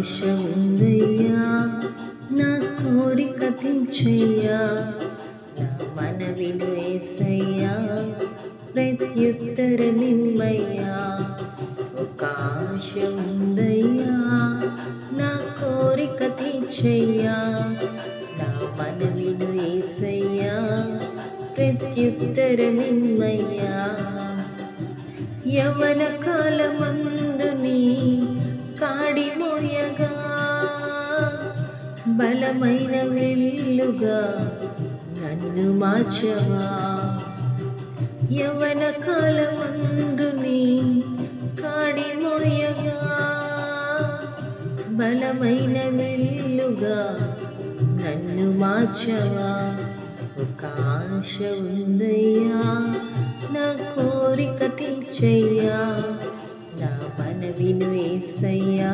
ఆశ ఉందయ్యా, నా కోరిక తీర్చయ్యా, నా మనవిను యేసయ్యా, ప్రత్యుత్తరమిమ్మయ్యా. ఒక ఆశ ఉందయ్యా, నా కోరిక తీర్చయ్యా, నా మనవిను యేసయ్యా, ప్రత్యుత్తరమిమ్మయ్యా. యవన కాలమందు నీ కాడి మోయగా, బలమైన వెల్లుగా నన్ను మార్చవా. యవన కాలమందు నీ కాడి మోయగా, బలమైన వెల్లుగా నన్ను మార్చవా. ఒక ఆశ ఉందయ్యా, నా కోరిక తీర్చయ్యా, నా మనవిను యేసయ్యా.